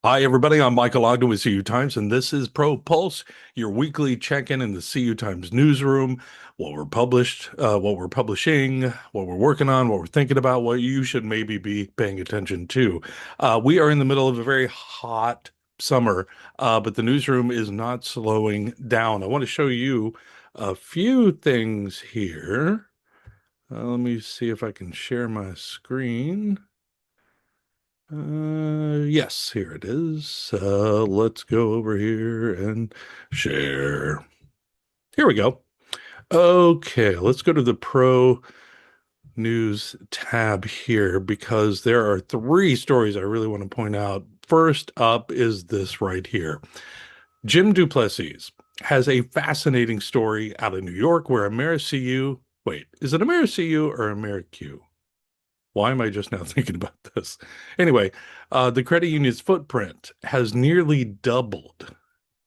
Hi, everybody. I'm Michael Ogden with CU Times, and this is Pro Pulse, your weekly check-in in the CU Times newsroom. What we're publishing, what we're working on, what we're thinking about, what you should maybe be paying attention to. We are in the middle of a very hot summer, but the newsroom is not slowing down. I want to show you a few things here. Let me see if I can share my screen. Yes, here it is. Let's go over here and share. Here we go. Okay, let's go to the Pro News tab here because there are three stories I really want to point out. First up is this right here. Jim Duplessis has a fascinating story out of New York where AmeriCU, wait, is it AmeriCU or AmeriCU? Why am I just now thinking about this? Anyway, the credit union's footprint has nearly doubled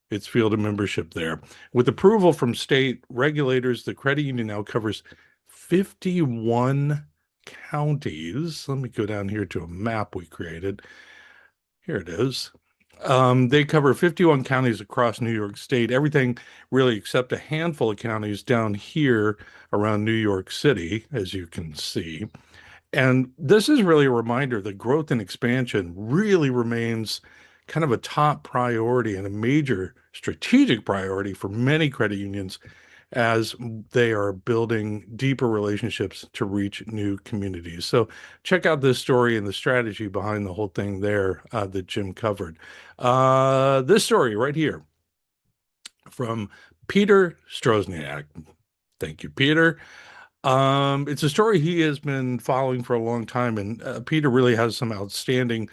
its field of membership there. With approval from state regulators, the credit union now covers 51 counties. Let me go down here to a map we created. Here it is. They cover 51 counties across New York State, everything really except a handful of counties down here around New York City, as you can see. And this is really a reminder that growth and expansion really remains kind of a top priority and a major strategic priority for many credit unions as they are building deeper relationships to reach new communities. So check out this story and the strategy behind the whole thing there that Jim covered. This story right here from Peter Strozniak. Thank you, Peter. It's a story he has been following for a long time, and Peter really has some outstanding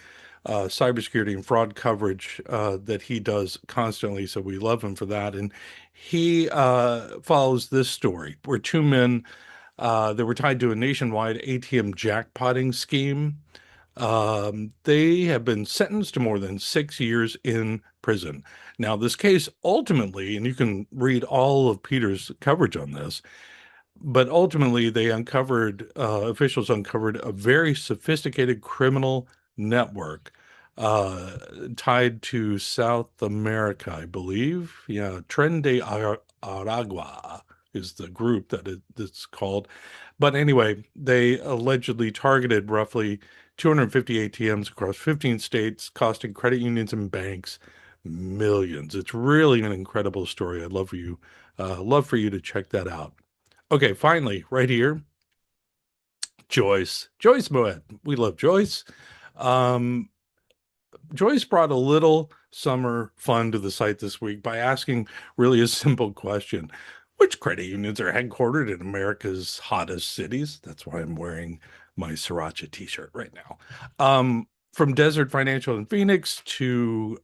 cybersecurity and fraud coverage that he does constantly. So we love him for that. And he follows this story where two men that were tied to a nationwide ATM jackpotting scheme. They have been sentenced to more than 6 years in prison. Now, this case ultimately, and you can read all of Peter's coverage on this, but ultimately officials uncovered a very sophisticated criminal network tied to South America, I believe. Yeah, Tren de Aragua is the group that's called. But anyway, they allegedly targeted roughly 250 ATMs across 15 states, costing credit unions and banks millions. It's really an incredible story. I'd love for you to check that out. Okay, finally, right here, Joyce Moed. We love Joyce. Um, Joyce brought a little summer fun to the site this week by asking really a simple question. Which credit unions are headquartered in America's hottest cities? That's why I'm wearing my Sriracha t-shirt right now. From Desert Financial in Phoenix to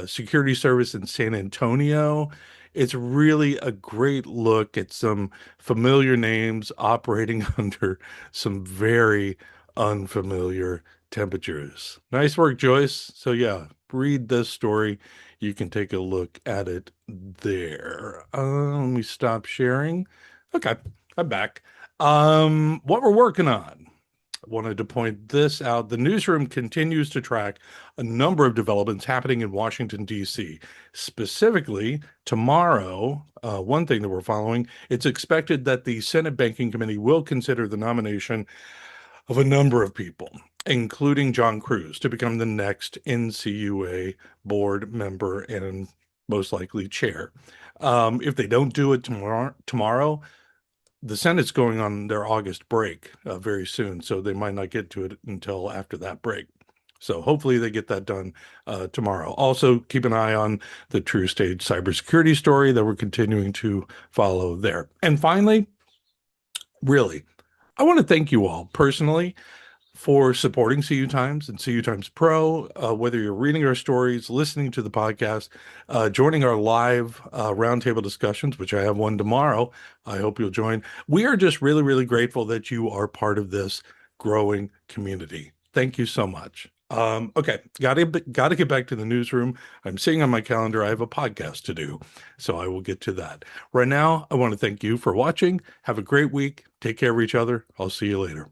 Security Service in San Antonio, it's really a great look at some familiar names operating under some very unfamiliar temperatures. Nice work, Joyce. So yeah, read this story. You can take a look at it there. Let me stop sharing. Okay, I'm back. What we're working on. Wanted to point this out. The newsroom continues to track a number of developments happening in Washington, D.C. Specifically, tomorrow, one thing that we're following, it's expected that the Senate Banking Committee will consider the nomination of a number of people, including John Cruz, to become the next NCUA board member and most likely chair. If they don't do it tomorrow, the Senate's going on their August break very soon, so they might not get to it until after that break. So hopefully they get that done tomorrow. Also, keep an eye on the True Stage cybersecurity story that we're continuing to follow there. And finally, really, I want to thank you all personally for supporting CU Times and CU Times Pro, whether you're reading our stories, listening to the podcast, joining our live roundtable discussions, which I have one tomorrow. I hope you'll join. We are just really, really grateful that you are part of this growing community. Thank you so much. Okay, gotta get back to the newsroom. I'm seeing on my calendar I have a podcast to do, so I will get to that. Right now, I want to thank you for watching. Have a great week. Take care of each other. I'll see you later.